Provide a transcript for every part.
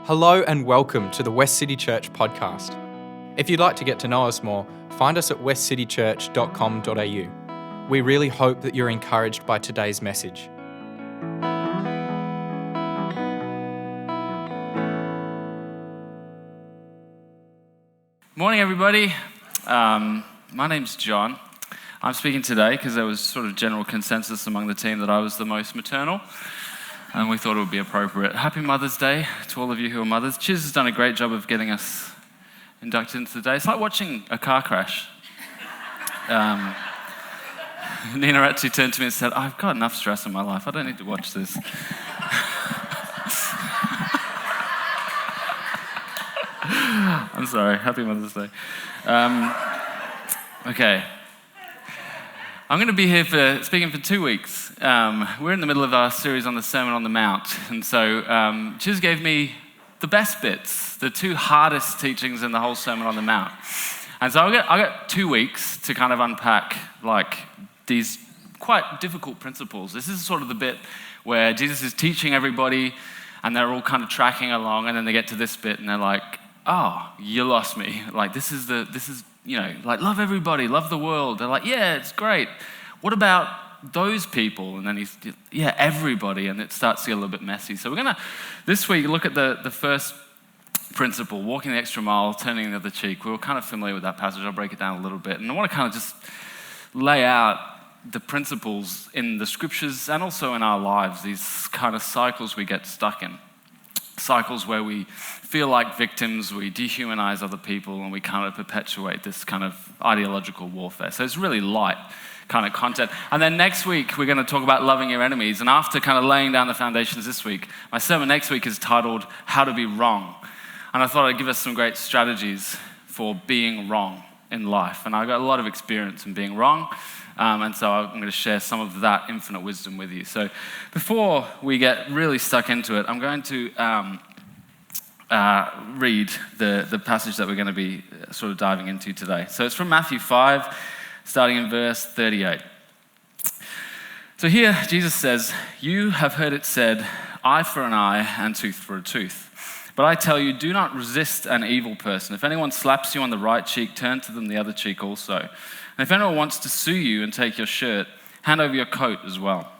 Hello and welcome to the Westcity Church podcast. If you'd like to get to know us more, find us at westcitychurch.com.au. We really hope that you're encouraged by today's message. Morning, everybody. My name's Jon. I'm speaking today because there was sort of general consensus among the team that I was the most maternal, and we thought it would be appropriate. Happy Mother's Day to all of you who are mothers. Chiz has done a great job of getting us inducted into the day. It's like watching a car crash. Nina actually turned to me and said, I've got enough stress in my life. I don't need to watch this. I'm sorry. Happy Mother's Day. Okay. I'm going to be here speaking for 2 weeks. We're in the middle of our series on the Sermon on the Mount. And so Chiz gave me the best bits, the two hardest teachings in the whole Sermon on the Mount. And so I got 2 weeks to kind of unpack like these quite difficult principles. This is sort of the bit where Jesus is teaching everybody and they're all kind of tracking along, and then they get to this bit and they're like, oh, you lost me. Like this is like love everybody, love the world. They're like, yeah, it's great. What about those people? And then he's, yeah, everybody. And it starts to get a little bit messy. So we're going to, this week, look at the first principle, walking the extra mile, turning the other cheek. We were kind of familiar with that passage. I'll break it down a little bit. And I want to kind of just lay out the principles in the scriptures and also in our lives, these kind of cycles we get stuck in. Cycles where we feel like victims, we dehumanize other people, and we kind of perpetuate this kind of ideological warfare. So it's really light kind of content. And then next week, we're going to talk about loving your enemies. And after kind of laying down the foundations this week, my sermon next week is titled, How to Be Wrong. And I thought I'd give us some great strategies for being wrong in life. And I got a lot of experience in being wrong. And so I'm going to share some of that infinite wisdom with you. So before we get really stuck into it, I'm going to read the passage that we're going to be sort of diving into today. So it's from Matthew 5, starting in verse 38. So here Jesus says, "You have heard it said, eye for an eye and tooth for a tooth. But I tell you, do not resist an evil person. If anyone slaps you on the right cheek, turn to them the other cheek also. And if anyone wants to sue you and take your shirt, hand over your coat as well.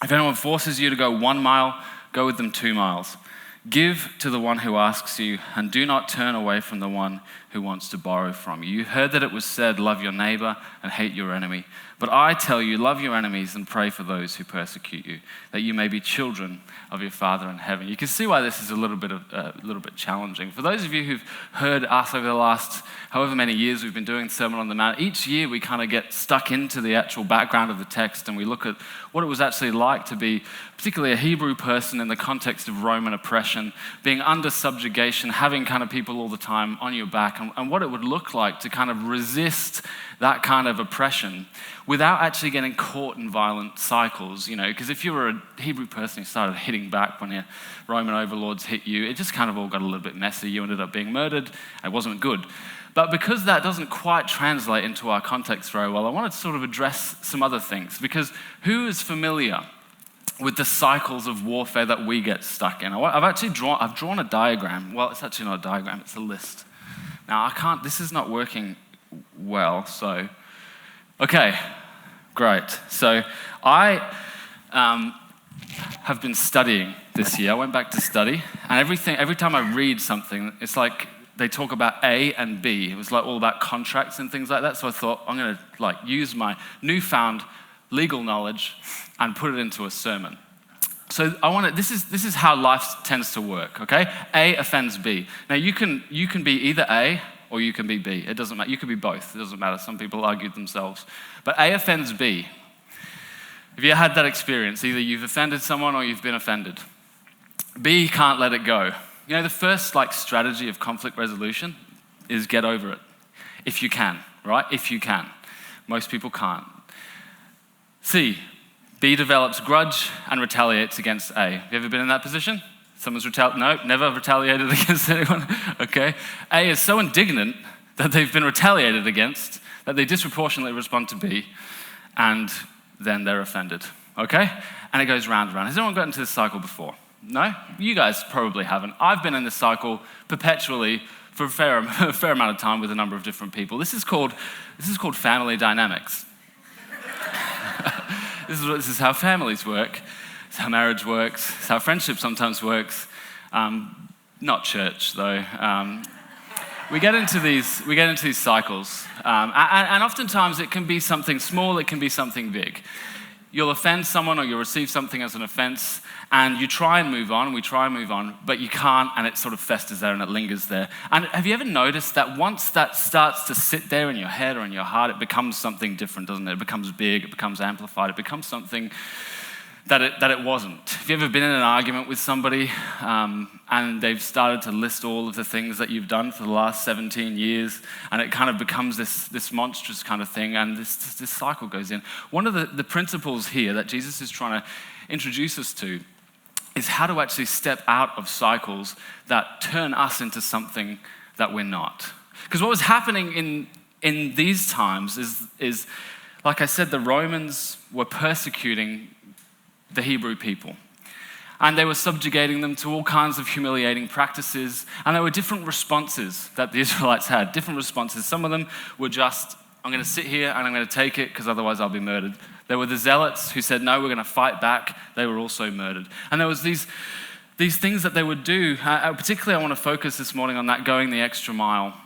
If anyone forces you to go 1 mile, go with them 2 miles. Give to the one who asks you, and do not turn away from the one who wants to borrow from you. You heard that it was said, love your neighbor and hate your enemy. But I tell you, love your enemies and pray for those who persecute you, that you may be children of your Father in heaven." You can see why this is a little bit challenging. For those of you who've heard us over the last however many years we've been doing Sermon on the Mount, each year we kind of get stuck into the actual background of the text and we look at what it was actually like to be particularly a Hebrew person in the context of Roman oppression, being under subjugation, having kind of people all the time on your back, and what it would look like to kind of resist that kind of oppression without actually getting caught in violent cycles, because if you were a Hebrew person who started hitting back when your Roman overlords hit you, it just kind of all got a little bit messy. You ended up being murdered. It wasn't good. But because that doesn't quite translate into our context very well, I wanted to sort of address some other things, because who is familiar with the cycles of warfare that we get stuck in? I've drawn a diagram. Well, it's actually not a diagram, it's a list. Now, this is not working well, so, okay, great. So I have been studying this year. I went back to study, and every time I read something, it's like they talk about A and B. It was like all about contracts and things like that, so I thought I'm going to use my newfound legal knowledge and put it into a sermon. So this is how life tends to work, okay? A offends B. Now you can be either A or you can be B. It doesn't matter. You could be both. It doesn't matter. Some people argue themselves. But A offends B. Have you had that experience? Either you've offended someone or you've been offended. B can't let it go. The first strategy of conflict resolution is get over it. If you can, right? If you can. Most people can't. C, B develops grudge and retaliates against A. Have you ever been in that position? Someone's never retaliated against anyone. Okay. A is so indignant that they've been retaliated against that they disproportionately respond to B, and then they're offended. Okay? And it goes round and round. Has anyone got into this cycle before? No? You guys probably haven't. I've been in this cycle perpetually for a fair amount of time with a number of different people. This is called family dynamics. This is how families work. It's how marriage works. It's how friendship sometimes works. Not church, though. We get into these cycles, and oftentimes it can be something small. It can be something big. You'll offend someone, or you'll receive something as an offense, and you try and move on. We try and move on, but you can't, and it sort of festers there and it lingers there. And have you ever noticed that once that starts to sit there in your head or in your heart, it becomes something different, doesn't it? It becomes big. It becomes amplified. It becomes something that it wasn't. Have you ever been in an argument with somebody and they've started to list all of the things that you've done for the last 17 years, and it kind of becomes this monstrous kind of thing, and this cycle goes in? One of the principles here that Jesus is trying to introduce us to is how to actually step out of cycles that turn us into something that we're not. Because what was happening in these times is, like I said, the Romans were persecuting the Hebrew people. And they were subjugating them to all kinds of humiliating practices. And there were different responses that the Israelites had, different responses. Some of them were just, I'm going to sit here and I'm going to take it because otherwise I'll be murdered. There were the zealots who said, no, we're going to fight back. They were also murdered. And there was these things that they would do. Particularly I want to focus this morning on that going the extra mile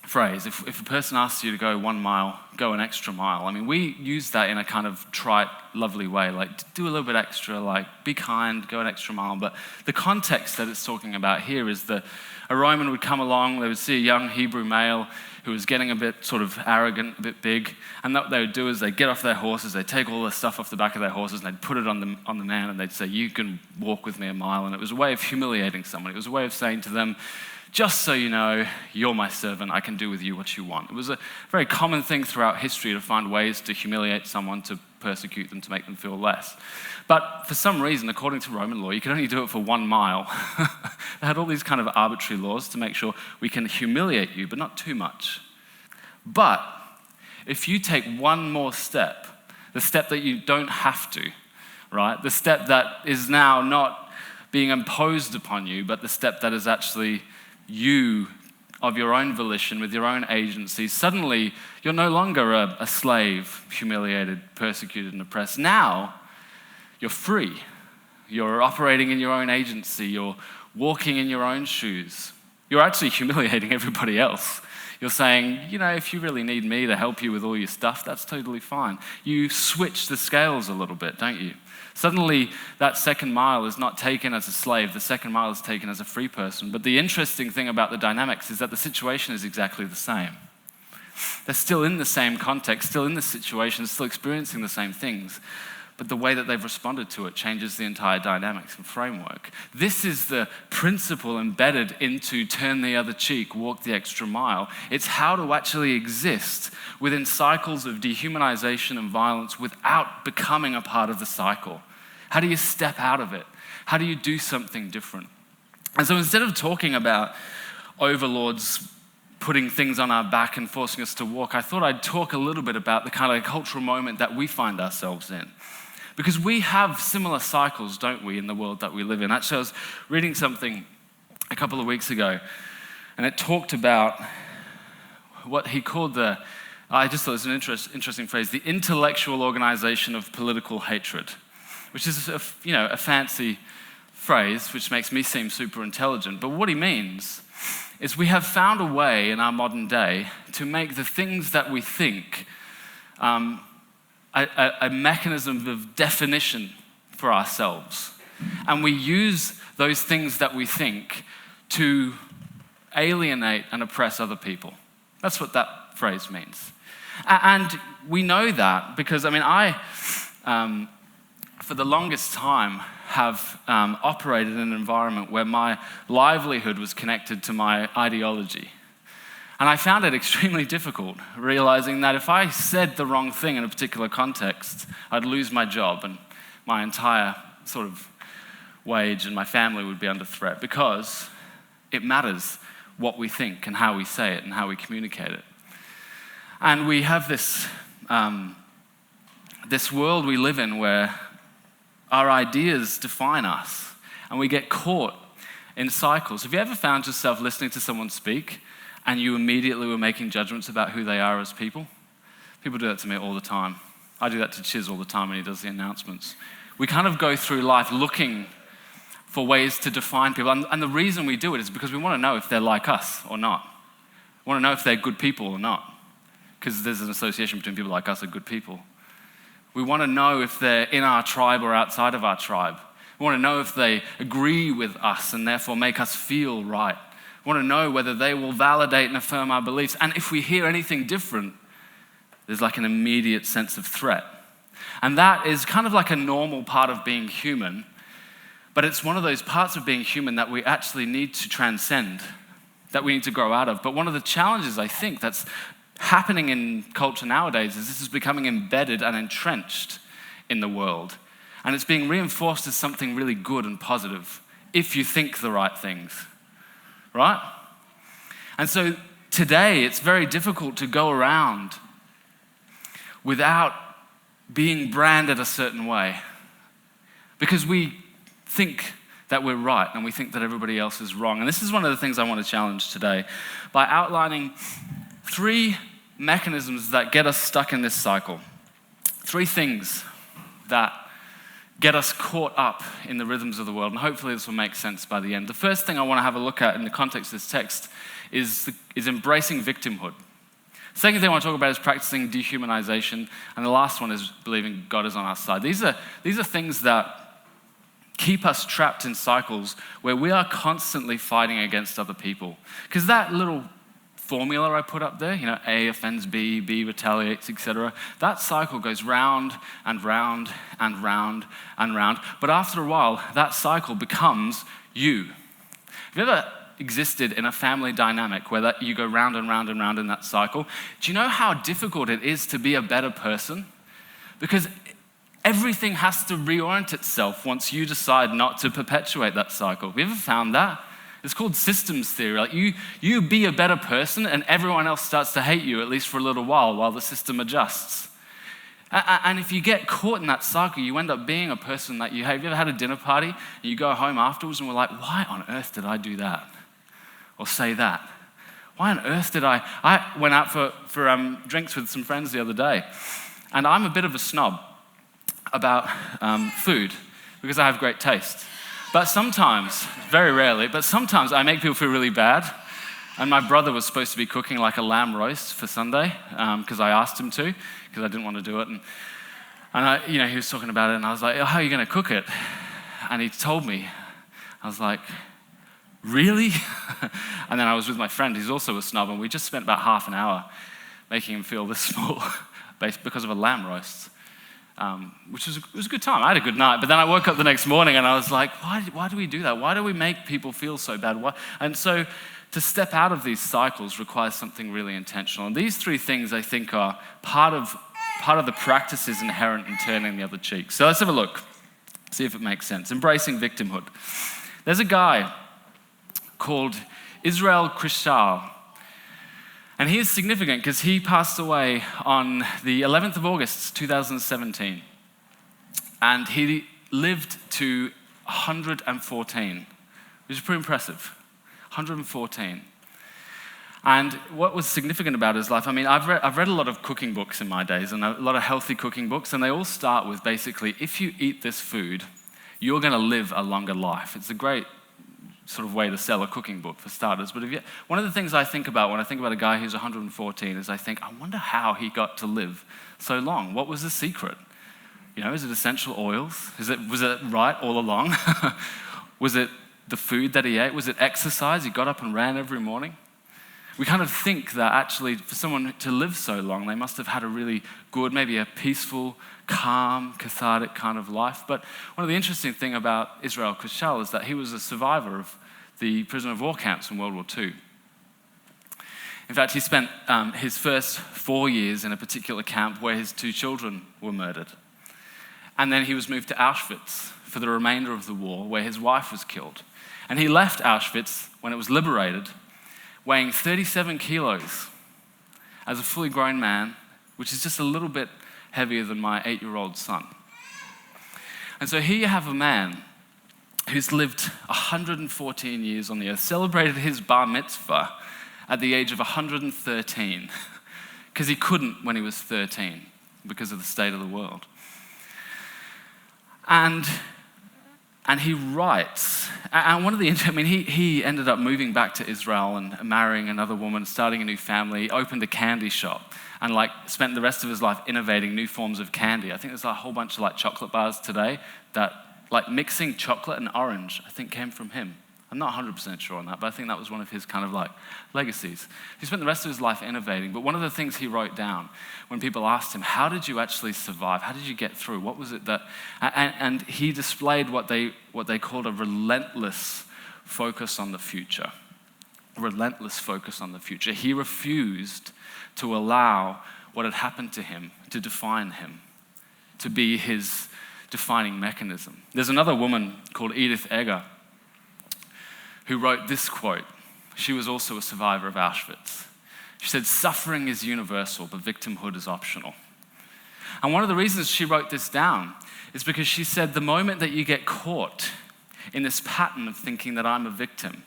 phrase. If a person asks you to go 1 mile, go an extra mile. I mean, we use that in a kind of trite, lovely way, like do a little bit extra, like be kind, go an extra mile. But the context that it's talking about here is that a Roman would come along, they would see a young Hebrew male who was getting a bit sort of arrogant, a bit big, and what they would do is they'd get off their horses, they'd take all the stuff off the back of their horses, and they'd put it on the man, and they'd say, you can walk with me a mile. And it was a way of humiliating someone. It was a way of saying to them, just so you know, you're my servant, I can do with you what you want. It was a very common thing throughout history to find ways to humiliate someone, to persecute them, to make them feel less. But for some reason, according to Roman law, you could only do it for 1 mile. They had all these kind of arbitrary laws to make sure we can humiliate you, but not too much. But if you take one more step, the step that you don't have to, right? The step that is now not being imposed upon you, but the step that is actually you, of your own volition, with your own agency, suddenly you're no longer a slave, humiliated, persecuted, and oppressed. Now, you're free. You're operating in your own agency. You're walking in your own shoes. You're actually humiliating everybody else. You're saying, if you really need me to help you with all your stuff, that's totally fine. You switch the scales a little bit, don't you? Suddenly, that second mile is not taken as a slave. The second mile is taken as a free person. But the interesting thing about the dynamics is that the situation is exactly the same. They're still in the same context, still in the situation, still experiencing the same things. But the way that they've responded to it changes the entire dynamics and framework. This is the principle embedded into turn the other cheek, walk the extra mile. It's how to actually exist within cycles of dehumanization and violence without becoming a part of the cycle. How do you step out of it? How do you do something different? And so instead of talking about overlords putting things on our back and forcing us to walk, I thought I'd talk a little bit about the kind of cultural moment that we find ourselves in. Because we have similar cycles, don't we, in the world that we live in. Actually, I was reading something a couple of weeks ago, and it talked about what he called I just thought it was an interesting phrase, the intellectual organization of political hatred, which is a fancy phrase, which makes me seem super intelligent. But what he means is we have found a way in our modern day to make the things that we think a mechanism of definition for ourselves. And we use those things that we think to alienate and oppress other people. That's what that phrase means. And we know that because, I for the longest time, have operated in an environment where my livelihood was connected to my ideology. And I found it extremely difficult, realizing that if I said the wrong thing in a particular context, I'd lose my job and my entire sort of wage and my family would be under threat, because it matters what we think and how we say it and how we communicate it. And we have this world we live in where our ideas define us. and we get caught in cycles. Have you ever found yourself listening to someone speak and you immediately were making judgments about who they are as people? People do that to me all the time. I do that to Chiz all the time when he does the announcements. We kind of go through life looking for ways to define people. And the reason we do it is because we want to know if they're like us or not. We want to know if they're good people or not. Because there's an association between people like us and good people. We want to know if they're in our tribe or outside of our tribe. We want to know if they agree with us and therefore make us feel right. We want to know whether they will validate and affirm our beliefs. And if we hear anything different, there's like an immediate sense of threat. And that is kind of like a normal part of being human. But it's one of those parts of being human that we actually need to transcend, that we need to grow out of. But one of the challenges, I think, that's happening in culture nowadays is this is becoming embedded and entrenched in the world. And it's being reinforced as something really good and positive if you think the right things, right? And so today, it's very difficult to go around without being branded a certain way because we think that we're right and we think that everybody else is wrong. And this is one of the things I want to challenge today by outlining 3 mechanisms that get us stuck in this cycle. 3 things that get us caught up in the rhythms of the world. And hopefully this will make sense by the end. The first thing I want to have a look at in the context of this text is embracing victimhood. The second thing I want to talk about is practicing dehumanization. And the last one is believing God is on our side. These are things that keep us trapped in cycles where we are constantly fighting against other people. Because that little formula I put up there, A offends B, B retaliates, etc. That cycle goes round and round and round and round. But after a while, that cycle becomes you. Have you ever existed in a family dynamic where you go round and round and round in that cycle? Do you know how difficult it is to be a better person? Because everything has to reorient itself once you decide not to perpetuate that cycle. Have you ever found that? It's called systems theory. Like you be a better person and everyone else starts to hate you, at least for a little while the system adjusts. And if you get caught in that cycle, you end up being a person that you hate. Have you ever had a dinner party and you go home afterwards and we're like, why on earth did I do that? Or say that? Why on earth did I went out for drinks with some friends the other day. And I'm a bit of a snob about food because I have great taste. But sometimes, very rarely, but sometimes I make people feel really bad. And my brother was supposed to be cooking like a lamb roast for Sunday because I asked him to because I didn't want to do it. And he was talking about it and I was like, oh, how are you going to cook it? And he told me. I was like, really? And then I was with my friend who's also a snob and we just spent about half an hour making him feel this small because of a lamb roast. Which was a good time. I had a good night. But then I woke up the next morning and I was like, why do we do that? Why do we make people feel so bad? And so to step out of these cycles requires something really intentional. And these 3 things, I think, are part of the practices inherent in turning the other cheek. So let's have a look. See if it makes sense. Embracing victimhood. There's a guy called Israel Krishal. And he is significant because he passed away on the 11th of August, 2017. And he lived to 114, which is pretty impressive. 114. And what was significant about his life, I've read a lot of cooking books in my days, and a lot of healthy cooking books, and they all start with basically, if you eat this food, you're going to live a longer life. It's a great sort of way to sell a cooking book for starters. But one of the things I think about when I think about a guy who's 114 is I wonder how he got to live so long. What was the secret? Is it essential oils? Was it right all along? Was it the food that he ate? Was it exercise? He got up and ran every morning? We kind of think that actually for someone to live so long, they must have had a really good, maybe a peaceful, calm, cathartic kind of life. But one of the interesting things about Israel Krishal is that he was a survivor of the prisoner of war camps in World War II. In fact, he spent his first 4 years in a particular camp where his 2 children were murdered. And then he was moved to Auschwitz for the remainder of the war, where his wife was killed. And he left Auschwitz when it was liberated, weighing 37 kilos as a fully grown man, which is just a little bit heavier than my 8-year-old son. And so here you have a man who's lived 114 years on the earth, celebrated his bar mitzvah at the age of 113 because he couldn't when he was 13 because of the state of the world. And he writes, and one of the, he ended up moving back to Israel and marrying another woman, starting a new family, opened a candy shop, and spent the rest of his life innovating new forms of candy. I think there's a whole bunch of chocolate bars today that mixing chocolate and orange, I think came from him. I'm not 100% sure on that, but I think that was one of his kind of legacies. He spent the rest of his life innovating, but one of the things he wrote down when people asked him, how did you actually survive? How did you get through? What was it that, and he displayed what they called a relentless focus on the future. A relentless focus on the future. He refused to allow what had happened to him to define him, to be his defining mechanism. There's another woman called Edith Eger who wrote this quote. She was also a survivor of Auschwitz. She said, "Suffering is universal, but victimhood is optional." And one of the reasons she wrote this down is because she said the moment that you get caught in this pattern of thinking that I'm a victim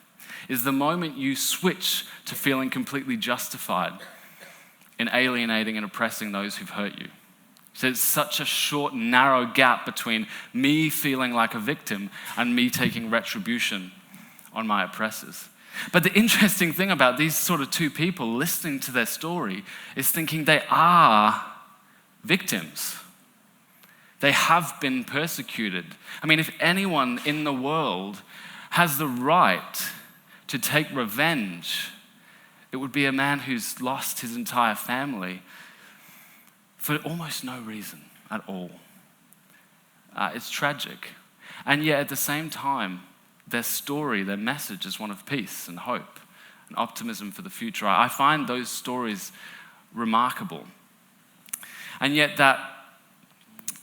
is the moment you switch to feeling completely justified in alienating and oppressing those who've hurt you. So it's such a short, narrow gap between me feeling like a victim and me taking retribution on my oppressors. But the interesting thing about these sort of two people listening to their story is thinking they are victims. They have been persecuted. If anyone in the world has the right to take revenge, it would be a man who's lost his entire family for almost no reason at all. It's tragic. And yet at the same time, their story, their message is one of peace and hope and optimism for the future. I find those stories remarkable. And yet that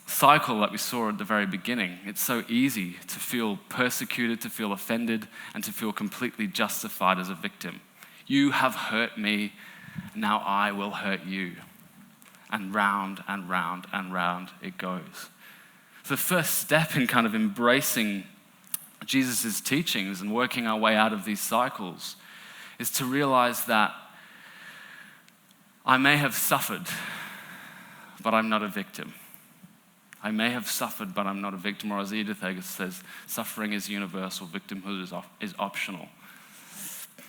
cycle that we saw at the very beginning, it's so easy to feel persecuted, to feel offended, and to feel completely justified as a victim. You have hurt me, now I will hurt you. And round and round and round it goes. So the first step in kind of embracing Jesus' teachings and working our way out of these cycles is to realize that I may have suffered, but I'm not a victim. I may have suffered, but I'm not a victim. Or as Edith Eger says, suffering is universal, victimhood is optional.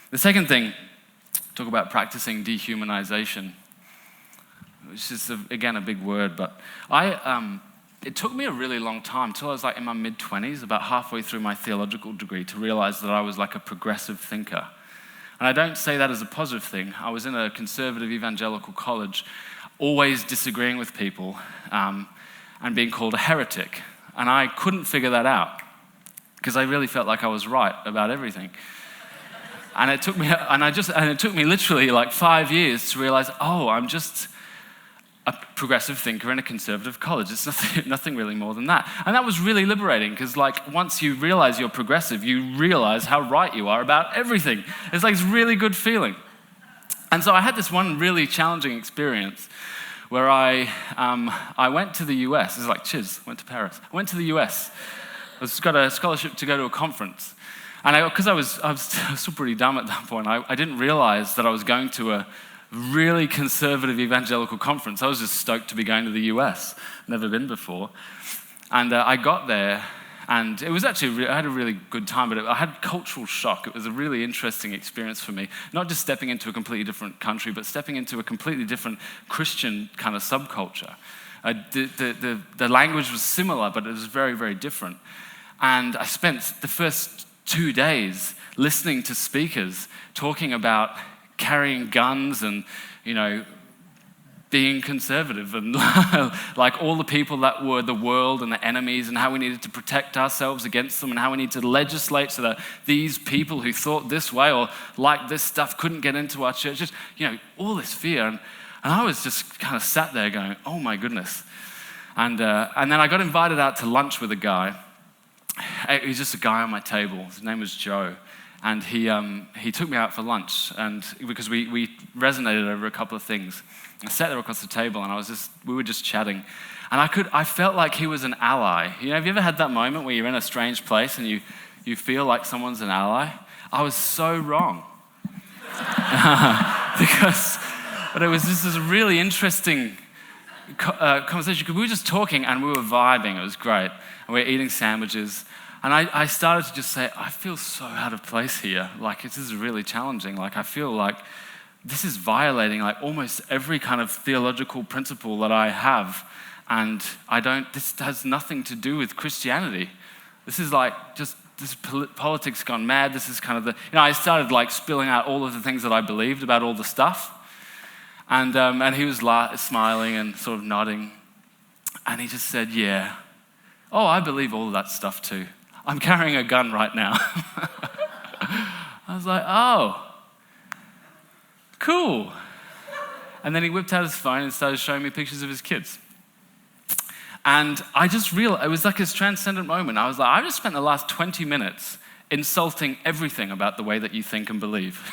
The second thing, talk about practicing dehumanization, which is, again, a big word, but it took me a really long time, until I was in my mid-20s, about halfway through my theological degree, to realize that I was a progressive thinker. And I don't say that as a positive thing. I was in a conservative evangelical college, always disagreeing with people and being called a heretic. And I couldn't figure that out because I really felt like I was right about everything. And it took me literally 5 years to realize, I'm just a progressive thinker in a conservative college. It's nothing really more than that. And that was really liberating because once you realize you're progressive, you realize how right you are about everything. It's this really good feeling. And so I had this one really challenging experience where I went to the US. This is Chiz, went to Paris. I went to the US. I got a scholarship to go to a conference. And because I was still pretty dumb at that point, I didn't realize that I was going to a really conservative evangelical conference. I was just stoked to be going to the US. Never been before. And I got there, and it was actually, I had a really good time, but I had cultural shock. It was a really interesting experience for me. Not just stepping into a completely different country, but stepping into a completely different Christian kind of subculture. The language was similar, but it was very, very different. And I spent the first 2 days listening to speakers talking about carrying guns and, being conservative and all the people that were the world and the enemies and how we needed to protect ourselves against them and how we need to legislate so that these people who thought this way or liked this stuff couldn't get into our churches, all this fear. And I was just kind of sat there going, oh my goodness. And then I got invited out to lunch with a guy. He was just a guy on my table. His name was Joe. And he took me out for lunch, and because we resonated over a couple of things. I sat there across the table, and we were just chatting. And I felt like he was an ally. You know, have you ever had that moment where you're in a strange place and you feel like someone's an ally? I was so wrong. But it was just this really interesting conversation, because we were just talking and we were vibing. It was great. And we were eating sandwiches. And I started to just say, I feel so out of place here. Like, this is really challenging. Like, I feel like this is violating like almost every kind of theological principle that I have. And this has nothing to do with Christianity. This is like just this politics gone mad. This is kind of I started like spilling out all of the things that I believed about all the stuff. And he was smiling and sort of nodding. And he just said, yeah. Oh, I believe all of that stuff too. I'm carrying a gun right now. I was like, oh, cool. And then he whipped out his phone and started showing me pictures of his kids. And I just realized, it was like this transcendent moment. I was like, I just spent the last 20 minutes insulting everything about the way that you think and believe.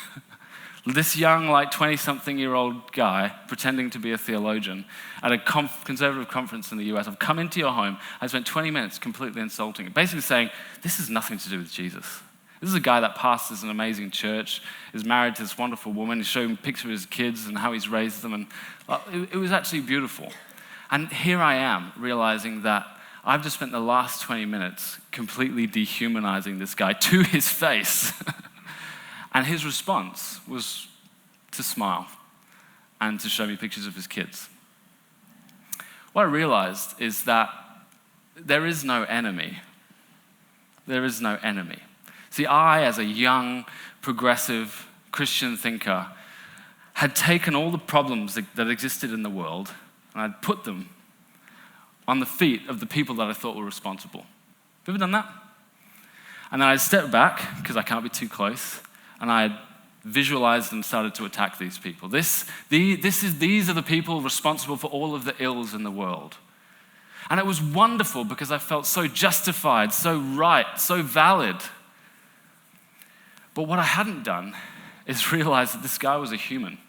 This young, like 20-something-year-old guy pretending to be a theologian at a conservative conference in the US. I've come into your home. I spent 20 minutes completely insulting it, basically saying, this has nothing to do with Jesus. This is a guy that pastors an amazing church, is married to this wonderful woman. He's showing pictures of his kids and how he's raised them. And it was actually beautiful. And here I am realizing that I've just spent the last 20 minutes completely dehumanizing this guy to his face. And his response was to smile and to show me pictures of his kids. What I realized is that there is no enemy. There is no enemy. See, I, as a young, progressive Christian thinker, had taken all the problems that existed in the world and I'd put them on the feet of the people that I thought were responsible. Have you ever done that? And then I'd step back, because I can't be too close, and I visualized and started to attack these people. These are the people responsible for all of the ills in the world. And it was wonderful because I felt so justified, so right, so valid. But what I hadn't done is realize that this guy was a human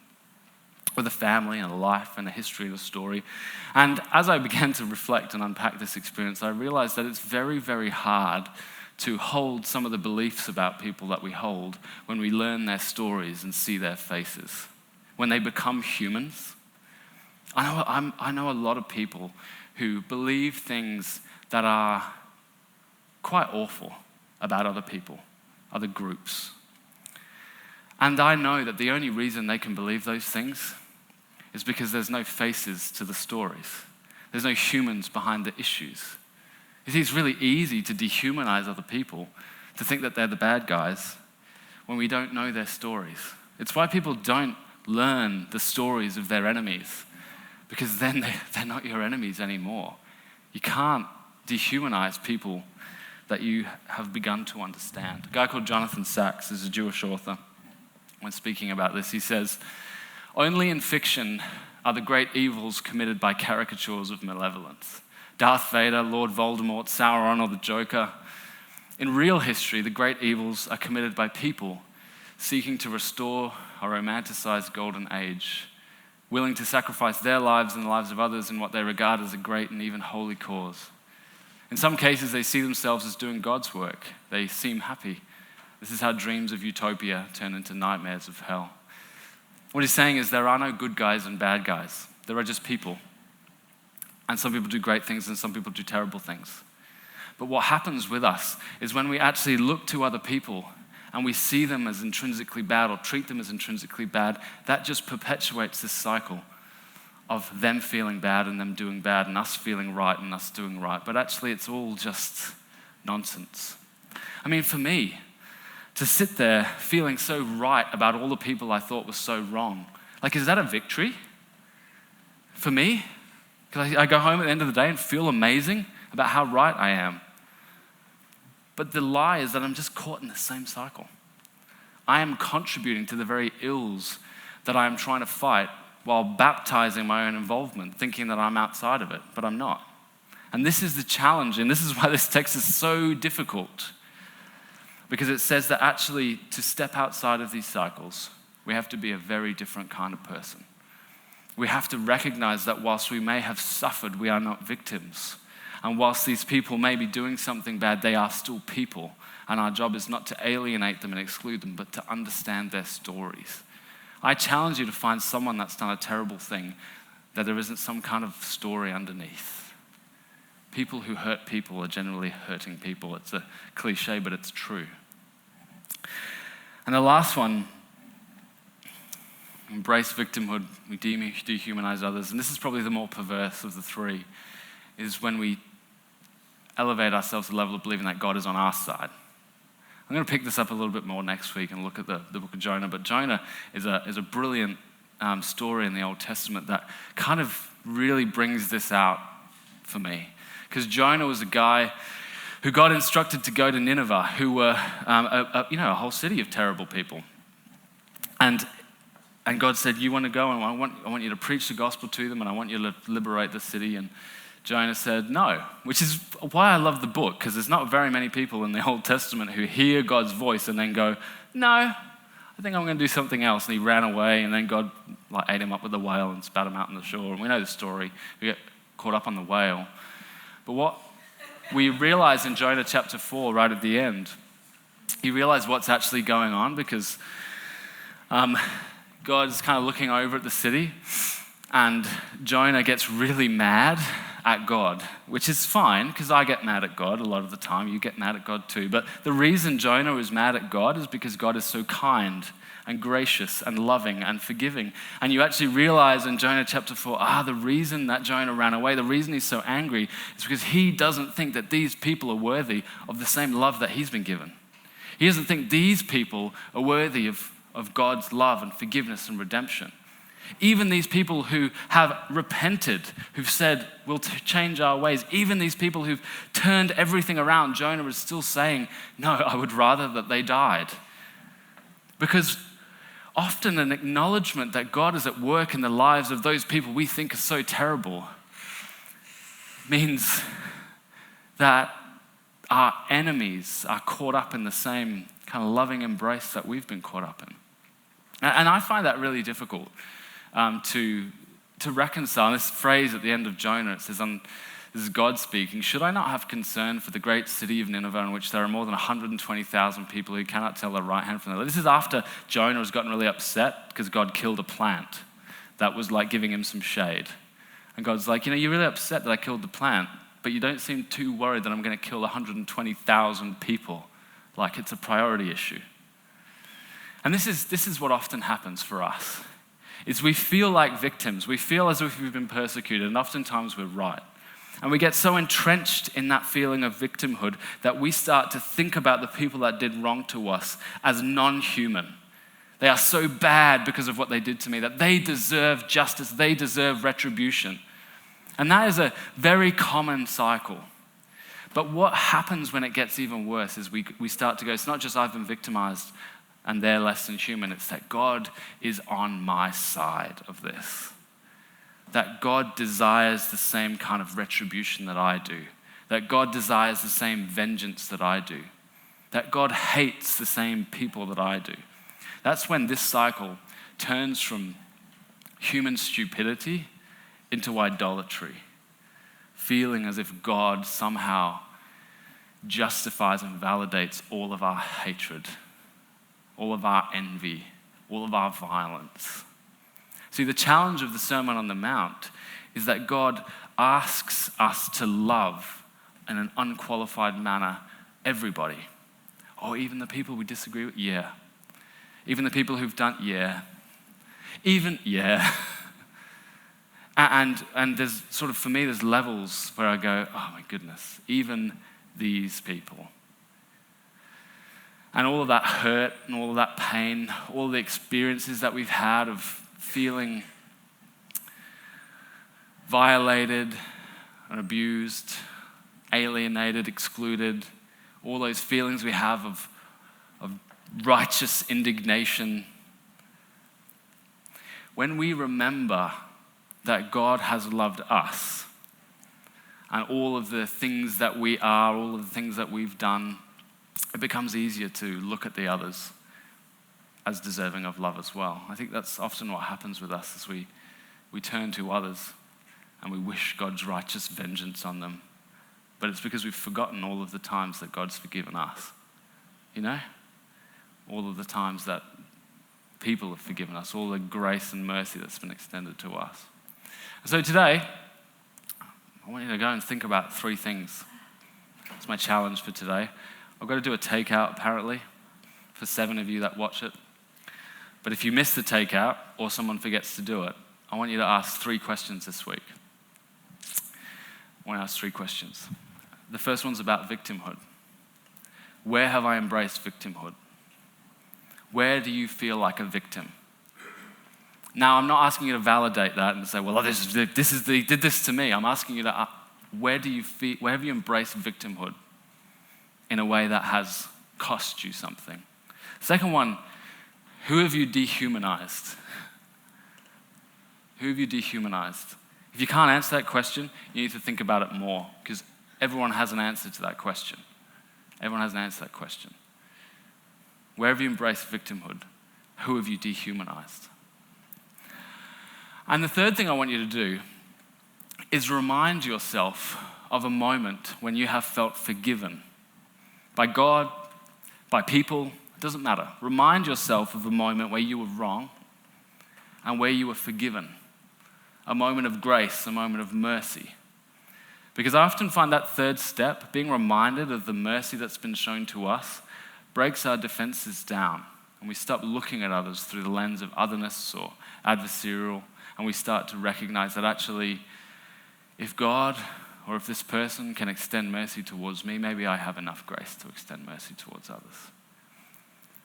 with a family and a life and a history and a story. And as I began to reflect and unpack this experience, I realized that it's very, very hard to hold some of the beliefs about people that we hold when we learn their stories and see their faces. When they become humans. I know a lot of people who believe things that are quite awful about other people, other groups. And I know that the only reason they can believe those things is because there's no faces to the stories. There's no humans behind the issues. You see, it's really easy to dehumanize other people, to think that they're the bad guys, when we don't know their stories. It's why people don't learn the stories of their enemies, because then they're not your enemies anymore. You can't dehumanize people that you have begun to understand. A guy called Jonathan Sacks is a Jewish author. When speaking about this, he says, only in fiction are the great evils committed by caricatures of malevolence. Darth Vader, Lord Voldemort, Sauron, or the Joker. In real history, the great evils are committed by people seeking to restore a romanticized golden age, willing to sacrifice their lives and the lives of others in what they regard as a great and even holy cause. In some cases, they see themselves as doing God's work. They seem happy. This is how dreams of utopia turn into nightmares of hell. What he's saying is there are no good guys and bad guys. There are just people. And some people do great things and some people do terrible things. But what happens with us is when we actually look to other people and we see them as intrinsically bad or treat them as intrinsically bad, that just perpetuates this cycle of them feeling bad and them doing bad and us feeling right and us doing right. But actually it's all just nonsense. I mean, for me, to sit there feeling so right about all the people I thought were so wrong, like, is that a victory for me? Because I go home at the end of the day and feel amazing about how right I am. But the lie is that I'm just caught in the same cycle. I am contributing to the very ills that I am trying to fight while baptizing my own involvement, thinking that I'm outside of it, but I'm not. And this is the challenge, and this is why this text is so difficult. Because it says that actually to step outside of these cycles, we have to be a very different kind of person. we have to recognize that whilst we may have suffered, we are not victims. And whilst these people may be doing something bad, they are still people. And our job is not to alienate them and exclude them, but to understand their stories. I challenge you to find someone that's done a terrible thing, that there isn't some kind of story underneath. People who hurt people are generally hurting people. It's a cliche, but it's true. And the last one, embrace victimhood, we dehumanize others. And this is probably the more perverse of the three, is when we elevate ourselves to the level of believing that God is on our side. I'm going to pick this up a little bit more next week and look at the book of Jonah. But Jonah is a brilliant story in the Old Testament that kind of really brings this out for me. Because Jonah was a guy who God instructed to go to Nineveh, who were a whole city of terrible people. And God said, you want to go, and I want you to preach the gospel to them, and I want you to liberate the city. And Jonah said no, which is why I love the book, because there's not very many people in the Old Testament who hear God's voice and then go, no, I think I'm going to do something else. And he ran away, and then God ate him up with a whale and spat him out on the shore. And we know the story. We get caught up on the whale. But what we realize in Jonah chapter 4, right at the end, you realize what's actually going on, because God's kind of looking over at the city, and Jonah gets really mad at God, which is fine, because I get mad at God a lot of the time. You get mad at God too. But the reason Jonah is mad at God is because God is so kind and gracious and loving and forgiving. And you actually realize in Jonah chapter 4, the reason that Jonah ran away, the reason he's so angry is because he doesn't think that these people are worthy of the same love that he's been given. He doesn't think these people are worthy of God's love and forgiveness and redemption. Even these people who have repented, who've said, we'll change our ways, even these people who've turned everything around, Jonah is still saying, no, I would rather that they died. Because often an acknowledgement that God is at work in the lives of those people we think are so terrible means that our enemies are caught up in the same kind of loving embrace that we've been caught up in. And I find that really difficult to reconcile. This phrase at the end of Jonah, it says, this is God speaking, should I not have concern for the great city of Nineveh, in which there are more than 120,000 people who cannot tell their right hand from their left? This is after Jonah has gotten really upset because God killed a plant that was giving him some shade. And God's like, you're really upset that I killed the plant, but you don't seem too worried that I'm going to kill 120,000 people. Like it's a priority issue. And this is what often happens for us, is we feel like victims. We feel as if we've been persecuted, and oftentimes we're right. And we get so entrenched in that feeling of victimhood that we start to think about the people that did wrong to us as non-human. They are so bad because of what they did to me that they deserve justice, they deserve retribution. And that is a very common cycle. But what happens when it gets even worse is we start to go, it's not just I've been victimized and they're less than human, it's that God is on my side of this. That God desires the same kind of retribution that I do. That God desires the same vengeance that I do. That God hates the same people that I do. That's when this cycle turns from human stupidity into idolatry. Feeling as if God somehow justifies and validates all of our hatred, all of our envy, all of our violence. See, the challenge of the Sermon on the Mount is that God asks us to love in an unqualified manner everybody. Oh, even the people we disagree with? Yeah. Even the people who've done? Yeah. Yeah. And there's sort of, for me, there's levels where I go, oh my goodness, even these people. And all of that hurt and all of that pain, all the experiences that we've had of feeling violated and abused, alienated, excluded, all those feelings we have of righteous indignation. When we remember that God has loved us and all of the things that we are, all of the things that we've done, it becomes easier to look at the others as deserving of love as well. I think that's often what happens with us as we we turn to others and we wish God's righteous vengeance on them. But it's because we've forgotten all of the times that God's forgiven us. You know? All of the times that people have forgiven us, all the grace and mercy that's been extended to us. So today, I want you to go and think about 3 things. It's my challenge for today. I've got to do a takeout, apparently, for 7 of you that watch it. But if you miss the takeout or someone forgets to do it, I want you to ask 3 questions this week. I want to ask 3 questions. The first one's about victimhood. Where have I embraced victimhood? Where do you feel like a victim? Now, I'm not asking you to validate that and say, well, they did this to me. I'm asking you to, where have you embraced victimhood in a way that has cost you something? Second one, who have you dehumanized? Who have you dehumanized? If you can't answer that question, you need to think about it more, because everyone has an answer to that question. Everyone has an answer to that question. Where have you embraced victimhood? Who have you dehumanized? And the third thing I want you to do is remind yourself of a moment when you have felt forgiven by God, by people, it doesn't matter. Remind yourself of a moment where you were wrong and where you were forgiven. A moment of grace, a moment of mercy. Because I often find that third step, being reminded of the mercy that's been shown to us, breaks our defenses down, and we stop looking at others through the lens of otherness or adversarial, and we start to recognize that actually, if God or if this person can extend mercy towards me, maybe I have enough grace to extend mercy towards others.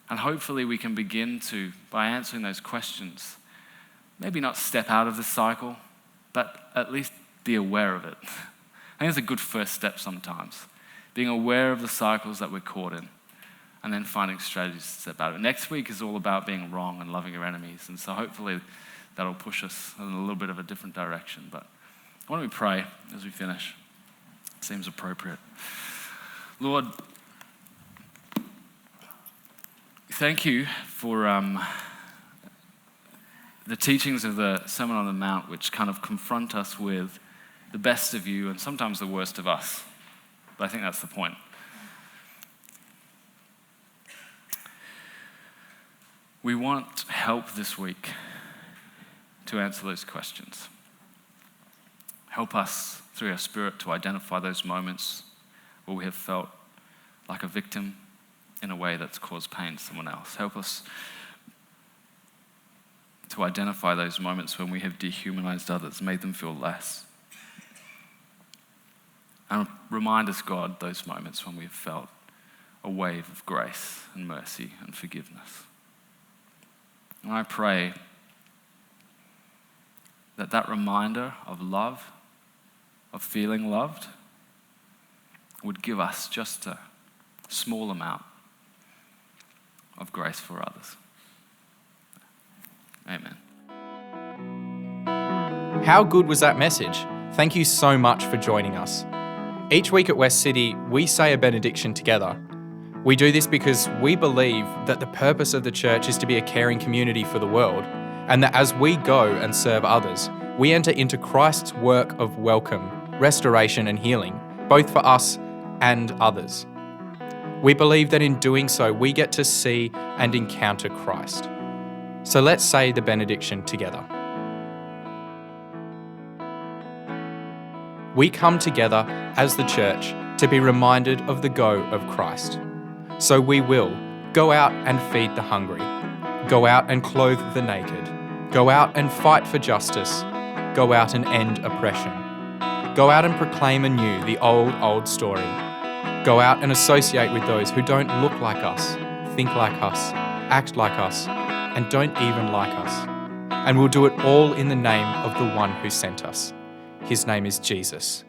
And hopefully we can begin to, by answering those questions, maybe not step out of the cycle, but at least be aware of it. I think it's a good first step sometimes, being aware of the cycles that we're caught in, and then finding strategies to step out of it. Next week is all about being wrong and loving your enemies, and so hopefully that'll push us in a little bit of a different direction. But why don't we pray as we finish? Seems appropriate. Lord, thank you for the teachings of the Sermon on the Mount, which kind of confront us with the best of you and sometimes the worst of us. But I think that's the point. We want help this week to answer those questions. Help us through our Spirit to identify those moments where we have felt like a victim in a way that's caused pain to someone else. Help us to identify those moments when we have dehumanized others, made them feel less. And remind us, God, those moments when we've felt a wave of grace and mercy and forgiveness. And I pray that reminder of love, of feeling loved, would give us just a small amount of grace for others. Amen. How good was that message? Thank you so much for joining us. Each week at Westcity, we say a benediction together. We do this because we believe that the purpose of the church is to be a caring community for the world, and that as we go and serve others, we enter into Christ's work of welcome, restoration and healing, both for us and others. We believe that in doing so, we get to see and encounter Christ. So let's say the benediction together. We come together as the church to be reminded of the go of Christ. So we will go out and feed the hungry, go out and clothe the naked, go out and fight for justice, go out and end oppression, go out and proclaim anew the old story, go out and associate with those who don't look like us, think like us, act like us, and don't even like us. And we'll do it all in the name of the one who sent us. His name is Jesus.